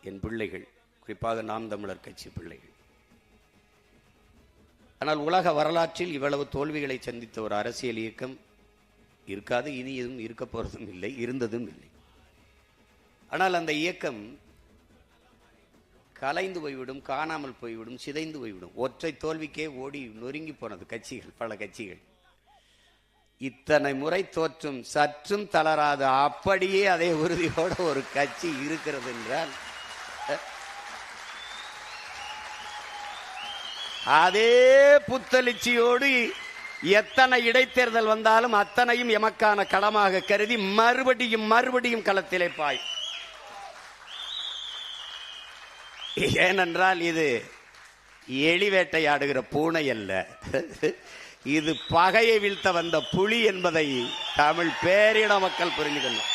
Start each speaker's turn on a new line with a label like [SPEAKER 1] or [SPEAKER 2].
[SPEAKER 1] என் பிள்ளைகள், குறிப்பாக நாம் தமிழர் கட்சி பிள்ளைகள். ஆனால் உலக வரலாற்றில் இவ்வளவு தோல்விகளை சந்தித்த ஒரு அரசியல் இயக்கம் இருக்காது, இனி எதுவும் இருக்க போறதும் இல்லை, இருந்ததும் இல்லை. ஆனால் அந்த இயக்கம் கலைந்து போய்விடும், காணாமல் போய்விடும், சிதைந்து போய்விடும். ஒற்றை தோல்விக்கே ஓடி நொறுங்கி போனது கட்சிகள், பல கட்சிகள். இத்தனை முறை தோற்றும் சற்றும் தளராது அப்படியே அதே உறுதியோட ஒரு கட்சி இருக்கிறது என்றால் அதே புத்தெழுச்சியோடு எத்தனை இடைத்தேர்தல் வந்தாலும் அத்தனையும் எமக்கான களமாக கருதி மறுபடியும் மறுபடியும் களத்திலே பாய். ஏனென்றால் இது எலி வேட்டையாடுகிற பூனை அல்ல, இது பகையை வீழ்த்த வந்த புலி என்பதை தமிழ் பேரின மக்கள் புரிந்து கொள்ளும்.